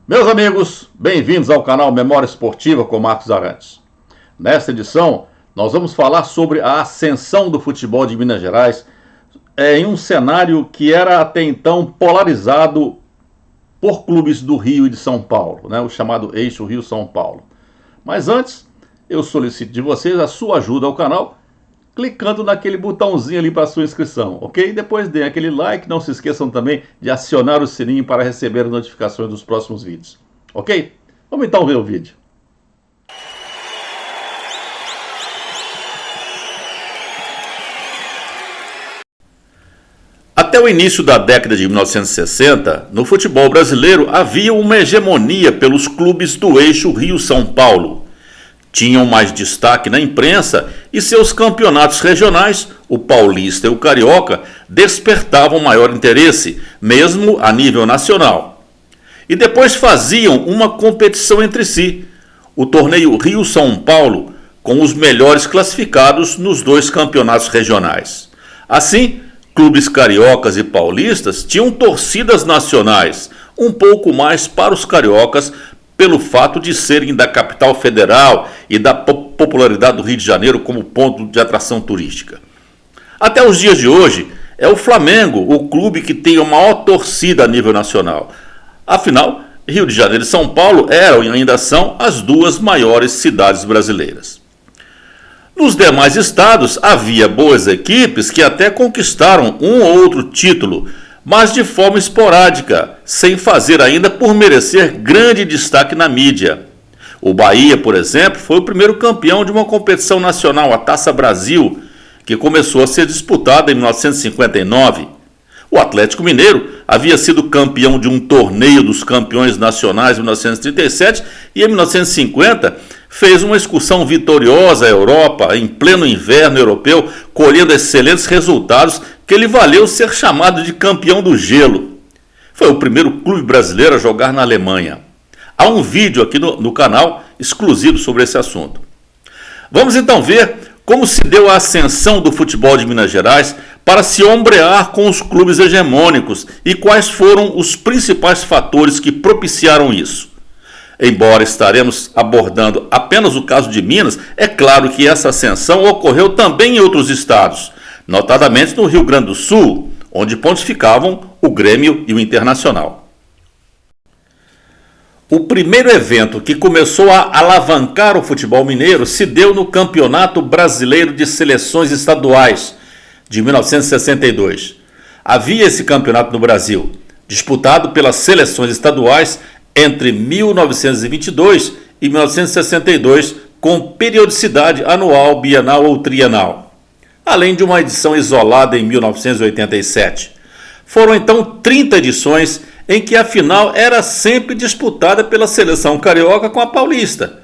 Meus amigos, bem-vindos ao canal Memória Esportiva com Marcos Arantes. Nesta edição, nós vamos falar sobre a ascensão do futebol de Minas Gerais em um cenário que era até então polarizado por clubes do Rio e de São Paulo, o chamado eixo Rio-São Paulo. Mas antes, eu solicito de vocês a sua ajuda ao canal, clicando naquele botãozinho ali para sua inscrição, ok? Depois deem aquele like, não se esqueçam também de acionar o sininho para receber as notificações dos próximos vídeos, ok? Vamos então ver o vídeo. Até o início da década de 1960, no futebol brasileiro havia uma hegemonia pelos clubes do eixo Rio-São Paulo. Tinham mais destaque na imprensa e seus campeonatos regionais, o Paulista e o Carioca, despertavam maior interesse, mesmo a nível nacional. E depois faziam uma competição entre si, o torneio Rio-São Paulo, com os melhores classificados nos dois campeonatos regionais. Assim, clubes cariocas e paulistas tinham torcidas nacionais, um pouco mais para os cariocas, pelo fato de serem da capital federal e da popularidade do Rio de Janeiro como ponto de atração turística. Até os dias de hoje, é o Flamengo o clube que tem a maior torcida a nível nacional. Afinal, Rio de Janeiro e São Paulo eram e ainda são as duas maiores cidades brasileiras. Nos demais estados, havia boas equipes que até conquistaram um ou outro título, mas de forma esporádica, sem fazer ainda por merecer grande destaque na mídia. O Bahia, por exemplo, foi o primeiro campeão de uma competição nacional, a Taça Brasil, que começou a ser disputada em 1959. O Atlético Mineiro havia sido campeão de um torneio dos campeões nacionais em 1937 e em 1950 fez uma excursão vitoriosa à Europa em pleno inverno europeu, colhendo excelentes resultados que lhe valeu ser chamado de campeão do gelo. Foi o primeiro clube brasileiro a jogar na Alemanha. Há um vídeo aqui no canal exclusivo sobre esse assunto. Vamos então ver como se deu a ascensão do futebol de Minas Gerais para se ombrear com os clubes hegemônicos e quais foram os principais fatores que propiciaram isso. Embora estaremos abordando apenas o caso de Minas, é claro que essa ascensão ocorreu também em outros estados, notadamente no Rio Grande do Sul, onde pontificavam o Grêmio e o Internacional. O primeiro evento que começou a alavancar o futebol mineiro se deu no Campeonato Brasileiro de Seleções Estaduais, de 1962. Havia esse campeonato no Brasil, disputado pelas seleções estaduais entre 1922 e 1962, com periodicidade anual, bienal ou trienal, além de uma edição isolada em 1987. Foram então 30 edições em que a final era sempre disputada pela seleção carioca com a paulista.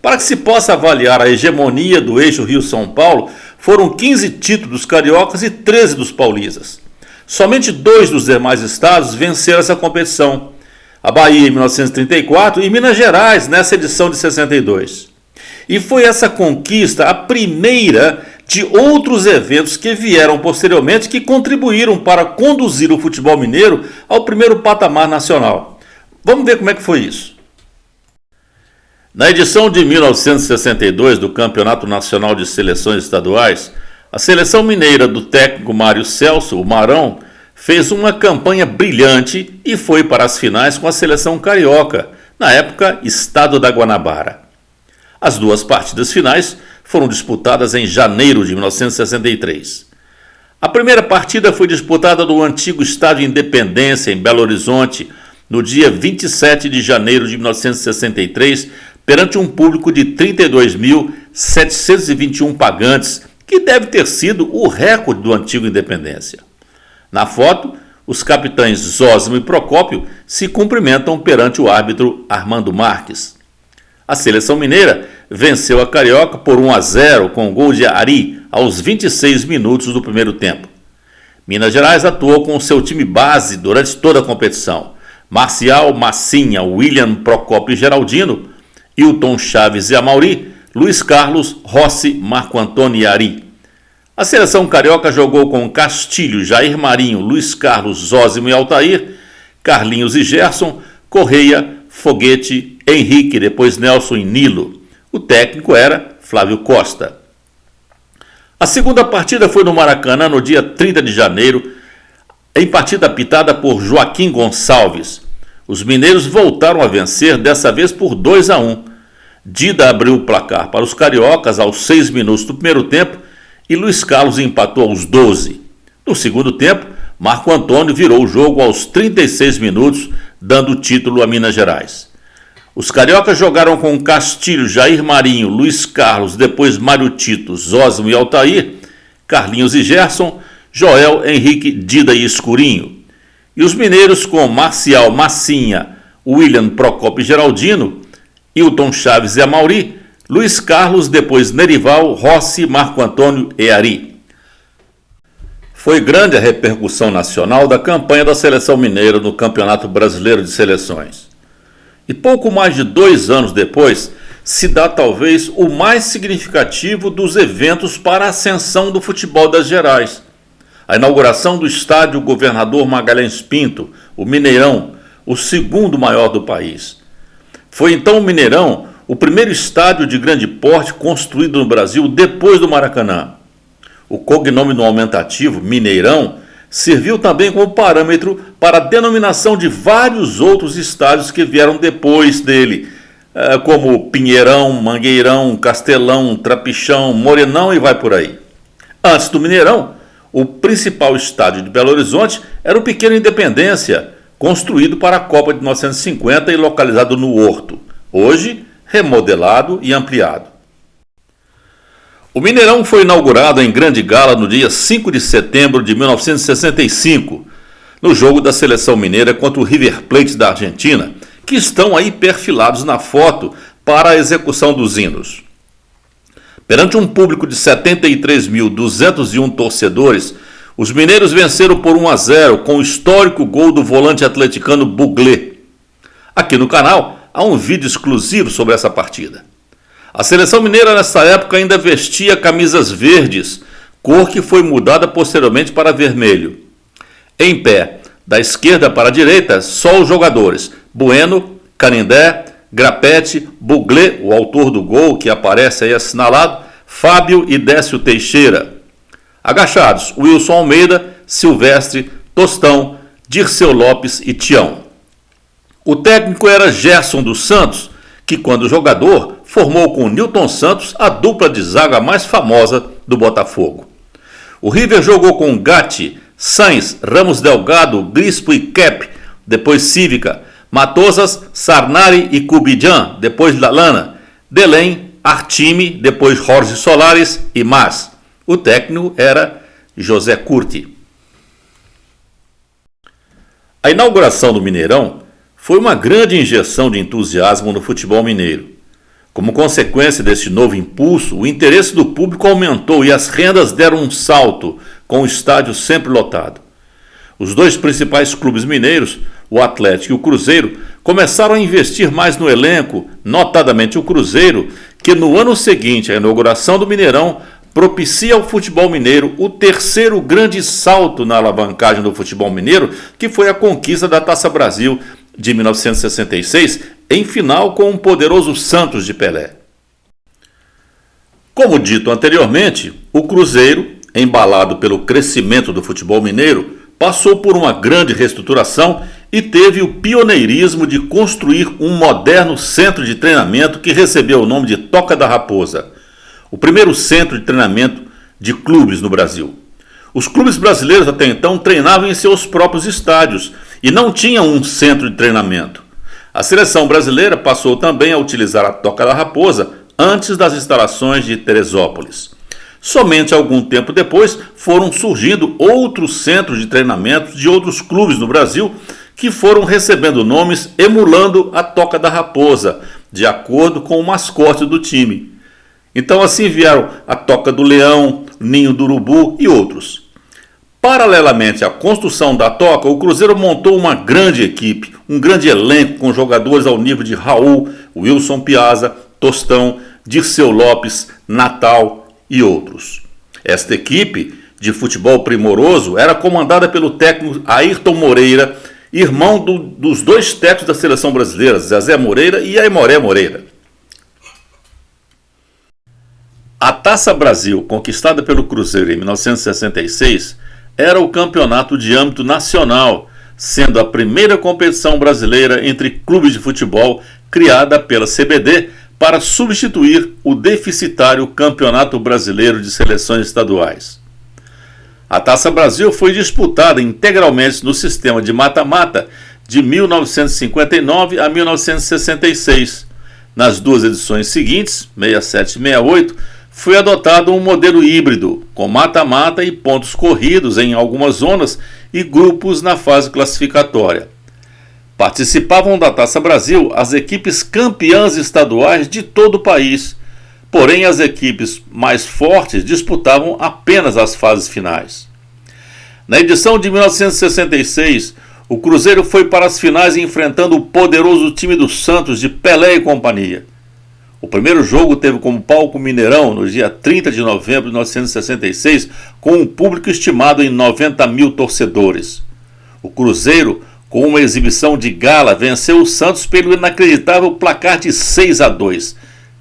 Para que se possa avaliar a hegemonia do eixo Rio-São Paulo, foram 15 títulos cariocas e 13 dos paulistas. Somente 2 dos demais estados venceram essa competição, a Bahia em 1934 e Minas Gerais nessa edição de 62. E foi essa conquista a primeira de outros eventos que vieram posteriormente que contribuíram para conduzir o futebol mineiro ao primeiro patamar nacional. Vamos ver como é que foi isso. Na edição de 1962 do Campeonato Nacional de Seleções Estaduais, a seleção mineira do técnico Mário Celso, o Marão, fez uma campanha brilhante e foi para as finais com a seleção carioca, na época Estado da Guanabara. As duas partidas finais foram disputadas em janeiro de 1963. A primeira partida foi disputada no antigo Estádio Independência, em Belo Horizonte, no dia 27 de janeiro de 1963, perante um público de 32.721 pagantes, que deve ter sido o recorde do antigo Independência. Na foto, os capitães Zósimo e Procópio se cumprimentam perante o árbitro Armando Marques. A seleção mineira venceu a Carioca por 1-0 com o gol de Ari aos 26 minutos do primeiro tempo. Minas Gerais atuou com seu time base durante toda a competição. Marcial, Massinha, William, Procópio e Geraldino, Hilton, Chaves e Amauri, Luiz Carlos, Rossi, Marco Antônio e Ari. A seleção carioca jogou com Castilho, Jair Marinho, Luiz Carlos, Zósimo e Altair, Carlinhos e Gerson, Correia, Foguete, Henrique, depois Nelson e Nilo. O técnico era Flávio Costa. A segunda partida foi no Maracanã no dia 30 de janeiro, em partida apitada por Joaquim Gonçalves. Os mineiros voltaram a vencer, dessa vez por 2-1. Dida abriu o placar para os cariocas aos 6 minutos do primeiro tempo e Luiz Carlos empatou aos 12. No segundo tempo, Marco Antônio virou o jogo aos 36 minutos, dando o título a Minas Gerais. Os cariocas jogaram com Castilho, Jair Marinho, Luiz Carlos, depois Mário Tito, Zósimo e Altair, Carlinhos e Gerson, Joel, Henrique, Dida e Escurinho. E os mineiros com Marcial, Massinha, William, Procópio e Geraldino, Hilton, Chaves e Amauri, Luiz Carlos, depois Nerival, Rossi, Marco Antônio e Ari. Foi grande a repercussão nacional da campanha da Seleção Mineira no Campeonato Brasileiro de Seleções. E pouco mais de 2 anos depois, se dá talvez o mais significativo dos eventos para a ascensão do futebol das Gerais. A inauguração do estádio Governador Magalhães Pinto, o Mineirão, o segundo maior do país. Foi então o Mineirão o primeiro estádio de grande porte construído no Brasil depois do Maracanã. O cognome aumentativo, Mineirão, serviu também como parâmetro para a denominação de vários outros estádios que vieram depois dele, como Pinheirão, Mangueirão, Castelão, Trapichão, Morenão e vai por aí. Antes do Mineirão, o principal estádio de Belo Horizonte era o Pequeno Independência, construído para a Copa de 1950 e localizado no Horto, hoje remodelado e ampliado. O Mineirão foi inaugurado em grande gala no dia 5 de setembro de 1965, no jogo da seleção mineira contra o River Plate da Argentina, que estão aí perfilados na foto para a execução dos hinos. Perante um público de 73.201 torcedores, os mineiros venceram por 1-0 com o histórico gol do volante atleticano Buglé. Aqui no canal há um vídeo exclusivo sobre essa partida. A seleção mineira nessa época ainda vestia camisas verdes, cor que foi mudada posteriormente para vermelho. Em pé, da esquerda para a direita, só os jogadores Bueno, Canindé, Grapete, Buglé, o autor do gol que aparece aí assinalado, Fábio e Décio Teixeira. Agachados, Wilson Almeida, Silvestre, Tostão, Dirceu Lopes e Tião. O técnico era Gerson dos Santos, que quando jogador formou com Nilton Santos a dupla de zaga mais famosa do Botafogo. O River jogou com Gatti, Sainz, Ramos Delgado, Grispo e Kep, depois Cívica, Matosas, Sarnari e Cubijan, depois Lalana, Delém, Artime, depois Jorge Solares e Mas. O técnico era José Curti. A inauguração do Mineirão foi uma grande injeção de entusiasmo no futebol mineiro. Como consequência desse novo impulso, o interesse do público aumentou e as rendas deram um salto, com o estádio sempre lotado. Os dois principais clubes mineiros, o Atlético e o Cruzeiro, começaram a investir mais no elenco, notadamente o Cruzeiro, que no ano seguinte à inauguração do Mineirão propicia ao futebol mineiro o terceiro grande salto na alavancagem do futebol mineiro, que foi a conquista da Taça Brasil de 1966, em final com o poderoso Santos de Pelé. Como dito anteriormente, o Cruzeiro, embalado pelo crescimento do futebol mineiro, passou por uma grande reestruturação e teve o pioneirismo de construir um moderno centro de treinamento que recebeu o nome de Toca da Raposa, o primeiro centro de treinamento de clubes no Brasil. Os clubes brasileiros até então treinavam em seus próprios estádios e não tinham um centro de treinamento. A seleção brasileira passou também a utilizar a Toca da Raposa antes das instalações de Teresópolis. Somente algum tempo depois foram surgindo outros centros de treinamento de outros clubes no Brasil que foram recebendo nomes emulando a Toca da Raposa, de acordo com o mascote do time. Então assim vieram a Toca do Leão, Ninho do Urubu e outros. Paralelamente à construção da Toca, o Cruzeiro montou uma grande equipe, um grande elenco com jogadores ao nível de Raul, Wilson Piazza, Tostão, Dirceu Lopes, Natal e outros. Esta equipe de futebol primoroso era comandada pelo técnico Ayrton Moreira, irmão dos dois técnicos da seleção brasileira, Zezé Moreira e Aimoré Moreira. A Taça Brasil, conquistada pelo Cruzeiro em 1966, era o campeonato de âmbito nacional, sendo a primeira competição brasileira entre clubes de futebol criada pela CBD para substituir o deficitário Campeonato Brasileiro de Seleções Estaduais. A Taça Brasil foi disputada integralmente no sistema de mata-mata de 1959 a 1966. Nas duas edições seguintes, 67 e 68, foi adotado um modelo híbrido, com mata-mata e pontos corridos em algumas zonas e grupos na fase classificatória. Participavam da Taça Brasil as equipes campeãs estaduais de todo o país, porém as equipes mais fortes disputavam apenas as fases finais. Na edição de 1966, o Cruzeiro foi para as finais enfrentando o poderoso time do Santos de Pelé e companhia. O primeiro jogo teve como palco Mineirão, no dia 30 de novembro de 1966, com um público estimado em 90 mil torcedores. O Cruzeiro, com uma exibição de gala, venceu o Santos pelo inacreditável placar de 6-2,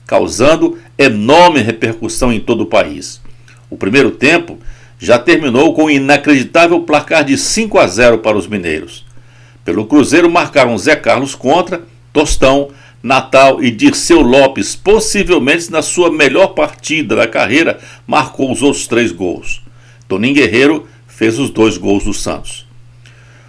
causando enorme repercussão em todo o país. O primeiro tempo já terminou com um inacreditável placar de 5-0 para os mineiros. Pelo Cruzeiro marcaram Zé Carlos contra, Tostão, Natal e Dirceu Lopes, possivelmente na sua melhor partida da carreira, marcou os outros 3 gols. Toninho Guerreiro fez os 2 gols do Santos.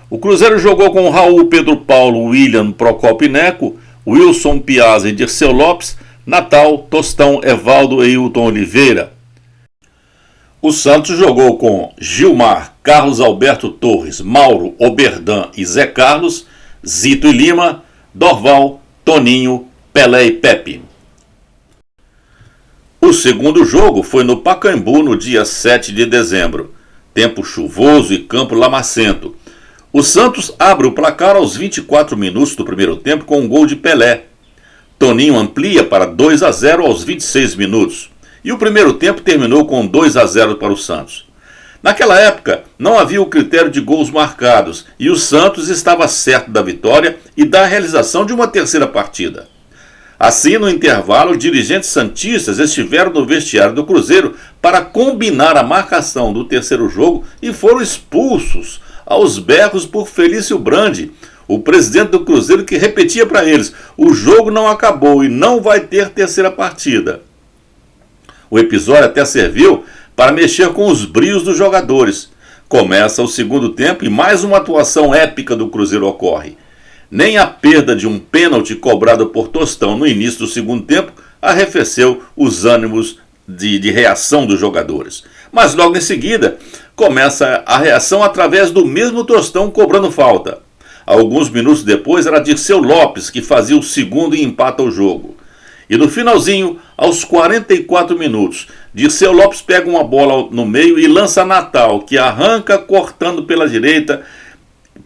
O Cruzeiro jogou com Raul, Pedro Paulo, William, Procópio e Neco, Wilson, Piazza e Dirceu Lopes, Natal, Tostão, Evaldo e Hilton Oliveira. O Santos jogou com Gilmar, Carlos Alberto Torres, Mauro, Oberdan e Zé Carlos, Zito e Lima, Dorval, Toninho, Pelé e Pepe. O segundo jogo foi no Pacaembu no dia 7 de dezembro. Tempo chuvoso e campo lamacento. O Santos abre o placar aos 24 minutos do primeiro tempo com um gol de Pelé. Toninho amplia para 2-0 aos 26 minutos. E o primeiro tempo terminou com 2-0 para o Santos. Naquela época, não havia o critério de gols marcados e o Santos estava certo da vitória e da realização de uma terceira partida. Assim, no intervalo, os dirigentes santistas estiveram no vestiário do Cruzeiro para combinar a marcação do terceiro jogo e foram expulsos aos berros por Felício Brandi, o presidente do Cruzeiro, que repetia para eles: o jogo não acabou e não vai ter terceira partida. O episódio até serviu para mexer com os brios dos jogadores. Começa o segundo tempo e mais uma atuação épica do Cruzeiro ocorre. Nem a perda de um pênalti cobrado por Tostão no início do segundo tempo arrefeceu os ânimos de reação dos jogadores. Mas logo em seguida começa a reação através do mesmo Tostão cobrando falta. Alguns minutos depois era Dirceu Lopes que fazia o segundo e empata o jogo. E no finalzinho, aos 44 minutos, Dirceu Lopes pega uma bola no meio e lança Natal, que arranca cortando pela direita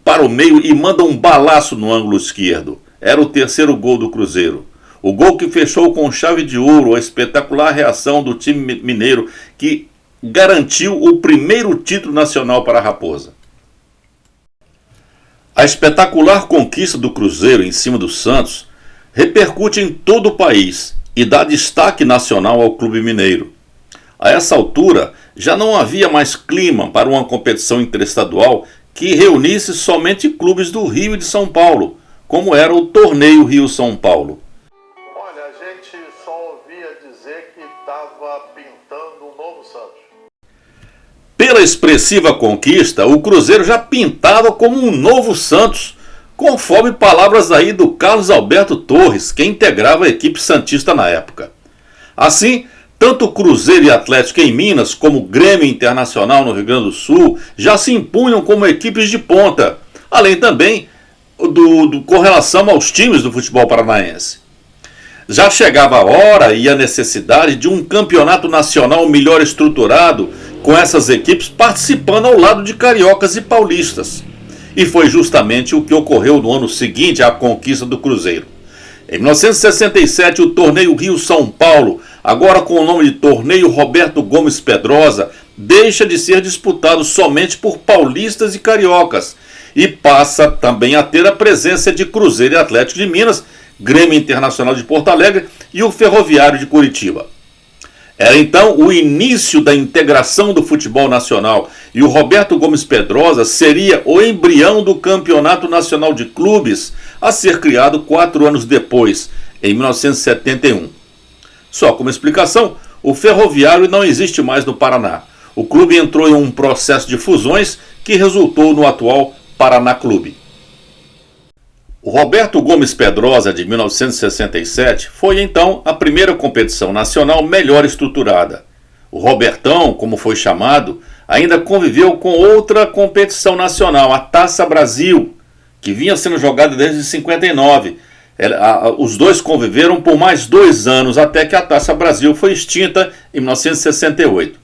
para o meio e manda um balaço no ângulo esquerdo. Era o terceiro gol do Cruzeiro. O gol que fechou com chave de ouro a espetacular reação do time mineiro, que garantiu o primeiro título nacional para a Raposa. A espetacular conquista do Cruzeiro em cima do Santos repercute em todo o país e dá destaque nacional ao clube mineiro. A essa altura, já não havia mais clima para uma competição interestadual que reunisse somente clubes do Rio e de São Paulo, como era o Torneio Rio-São Paulo. Olha, a gente só ouvia dizer que estava pintando um novo Santos. Pela expressiva conquista, o Cruzeiro já pintava como um novo Santos, conforme palavras aí do Carlos Alberto Torres, que integrava a equipe santista na época. Assim, tanto Cruzeiro e Atlético em Minas, como Grêmio Internacional no Rio Grande do Sul, já se impunham como equipes de ponta, além também com relação aos times do futebol paranaense. Já chegava a hora e a necessidade de um campeonato nacional melhor estruturado, com essas equipes participando ao lado de cariocas e paulistas. E foi justamente o que ocorreu no ano seguinte à conquista do Cruzeiro. Em 1967, o Torneio Rio-São Paulo, agora com o nome de Torneio Roberto Gomes Pedrosa, deixa de ser disputado somente por paulistas e cariocas e passa também a ter a presença de Cruzeiro e Atlético de Minas, Grêmio Internacional de Porto Alegre e o Ferroviário de Curitiba. Era então o início da integração do futebol nacional e o Roberto Gomes Pedrosa seria o embrião do Campeonato Nacional de Clubes a ser criado 4 anos depois, em 1971. Só como explicação, o Ferroviário não existe mais no Paraná. O clube entrou em um processo de fusões que resultou no atual Paraná Clube. O Roberto Gomes Pedrosa, de 1967, foi então a primeira competição nacional melhor estruturada. O Robertão, como foi chamado, ainda conviveu com outra competição nacional, a Taça Brasil, que vinha sendo jogada desde 59. Os dois conviveram por mais 2 anos, até que a Taça Brasil foi extinta em 1968.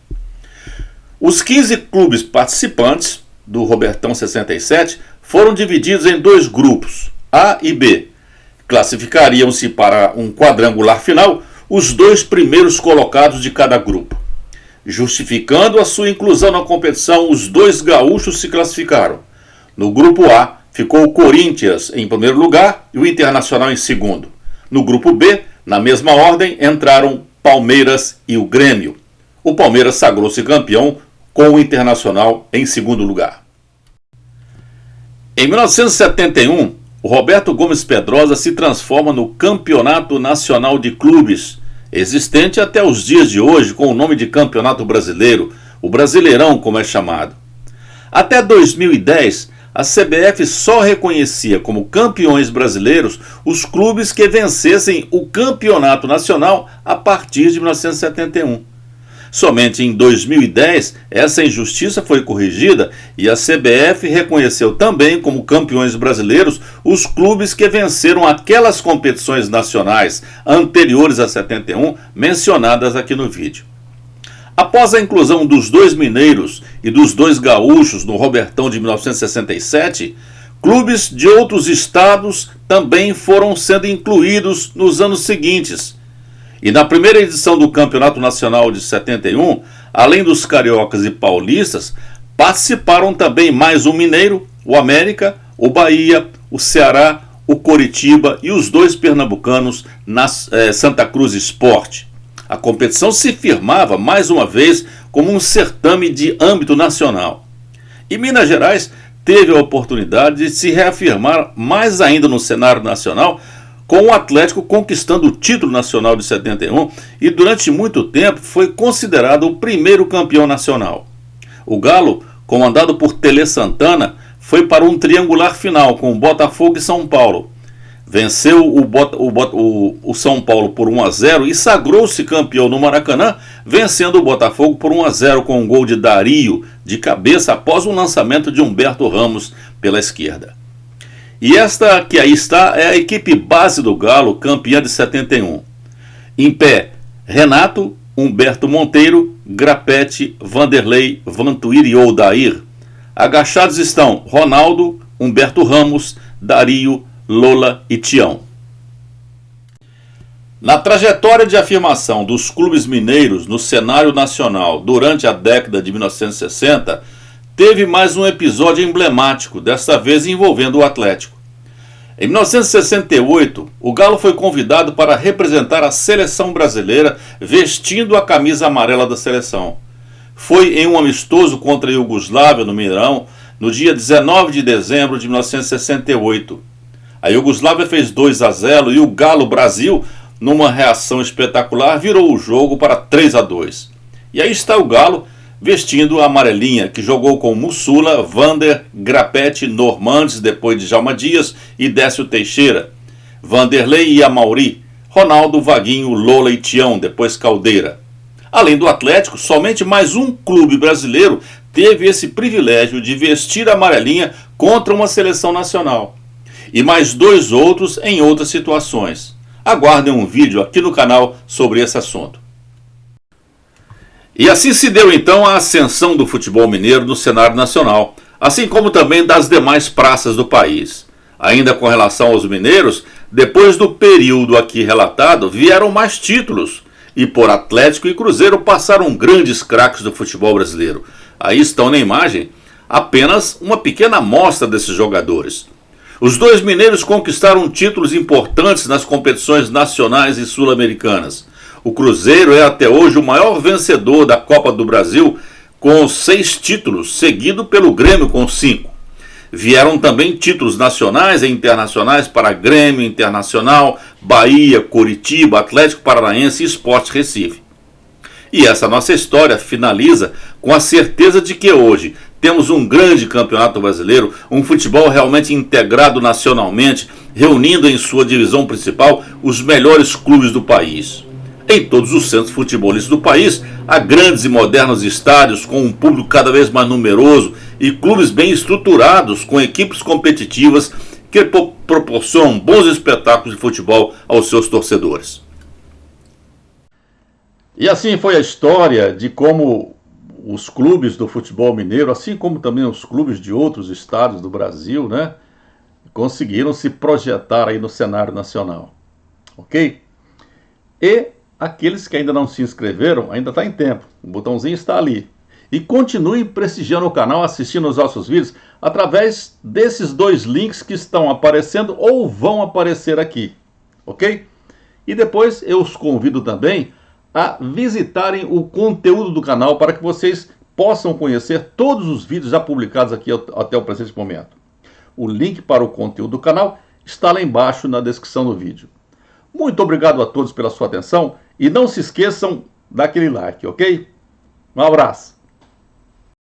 Os 15 clubes participantes do Robertão 67 foram divididos em 2 grupos, A e B. Classificariam-se para um quadrangular final os 2 primeiros colocados de cada grupo. Justificando a sua inclusão na competição, os 2 gaúchos se classificaram. No grupo A ficou o Corinthians em primeiro lugar e o Internacional em segundo. No grupo B, na mesma ordem, entraram Palmeiras e o Grêmio. O Palmeiras sagrou-se campeão com o Internacional em segundo lugar. Em 1971, o Roberto Gomes Pedrosa se transforma no Campeonato Nacional de Clubes, existente até os dias de hoje com o nome de Campeonato Brasileiro, o Brasileirão como é chamado. Até 2010, a CBF só reconhecia como campeões brasileiros os clubes que vencessem o Campeonato Nacional a partir de 1971. Somente em 2010, essa injustiça foi corrigida e a CBF reconheceu também como campeões brasileiros os clubes que venceram aquelas competições nacionais anteriores a 71, mencionadas aqui no vídeo. Após a inclusão dos 2 mineiros e dos 2 gaúchos no Robertão de 1967, clubes de outros estados também foram sendo incluídos nos anos seguintes. E na primeira edição do Campeonato Nacional de 71, além dos cariocas e paulistas, participaram também mais um mineiro, o América, o Bahia, o Ceará, o Coritiba e os 2 pernambucanos na Santa Cruz Sport. A competição se firmava mais uma vez como um certame de âmbito nacional. E Minas Gerais teve a oportunidade de se reafirmar mais ainda no cenário nacional, com o Atlético conquistando o título nacional de 71 e durante muito tempo foi considerado o primeiro campeão nacional. O Galo, comandado por Tele Santana, foi para um triangular final com Botafogo e São Paulo. Venceu o São Paulo por 1-0 e sagrou-se campeão no Maracanã, vencendo o Botafogo por 1-0 com um gol de Dario de cabeça após um lançamento de Humberto Ramos pela esquerda. E esta que aí está é a equipe base do Galo, campeã de 71. Em pé, Renato, Humberto Monteiro, Grapete, Vanderlei, Vantuír e Odair. Agachados estão Ronaldo, Humberto Ramos, Dario, Lola e Tião. Na trajetória de afirmação dos clubes mineiros no cenário nacional durante a década de 1960, teve mais um episódio emblemático, desta vez envolvendo o Atlético. Em 1968, o Galo foi convidado para representar a seleção brasileira vestindo a camisa amarela da seleção. Foi em um amistoso contra a Iugoslávia, no Mineirão, no dia 19 de dezembro de 1968. A Iugoslávia fez 2-0 e o Galo Brasil, numa reação espetacular, virou o jogo para 3-2. E aí está o Galo vestindo a amarelinha, que jogou com Mussula, Vander, Grapete, Normandes, depois de Djalma Dias e Décio Teixeira, Vanderlei e Amauri, Ronaldo, Vaguinho, Lola e Tião, depois Caldeira. Além do Atlético, somente mais um clube brasileiro teve esse privilégio de vestir a amarelinha contra uma seleção nacional. E mais 2 outros em outras situações. Aguardem um vídeo aqui no canal sobre esse assunto. E assim se deu então a ascensão do futebol mineiro no cenário nacional, assim como também das demais praças do país. Ainda com relação aos mineiros, depois do período aqui relatado, vieram mais títulos, e por Atlético e Cruzeiro passaram grandes craques do futebol brasileiro. Aí estão na imagem apenas uma pequena amostra desses jogadores. Os dois mineiros conquistaram títulos importantes nas competições nacionais e sul-americanas. O Cruzeiro é até hoje o maior vencedor da Copa do Brasil, com 6 títulos, seguido pelo Grêmio com 5. Vieram também títulos nacionais e internacionais para Grêmio, Internacional, Bahia, Coritiba, Atlético Paranaense e Sport Recife. E essa nossa história finaliza com a certeza de que hoje temos um grande campeonato brasileiro, um futebol realmente integrado nacionalmente, reunindo em sua divisão principal os melhores clubes do país. Em todos os centros futebolísticos do país, há grandes e modernos estádios com um público cada vez mais numeroso e clubes bem estruturados com equipes competitivas que proporcionam bons espetáculos de futebol aos seus torcedores. E assim foi a história de como os clubes do futebol mineiro, assim como também os clubes de outros estados do Brasil, né, conseguiram se projetar aí no cenário nacional. Ok? E aqueles que ainda não se inscreveram, ainda está em tempo. O botãozinho está ali. E continue prestigiando o canal, assistindo os nossos vídeos, através desses 2 links que estão aparecendo ou vão aparecer aqui. Ok? E depois eu os convido também a visitarem o conteúdo do canal para que vocês possam conhecer todos os vídeos já publicados aqui até o presente momento. O link para o conteúdo do canal está lá embaixo na descrição do vídeo. Muito obrigado a todos pela sua atenção e não se esqueçam daquele like, ok? Um abraço!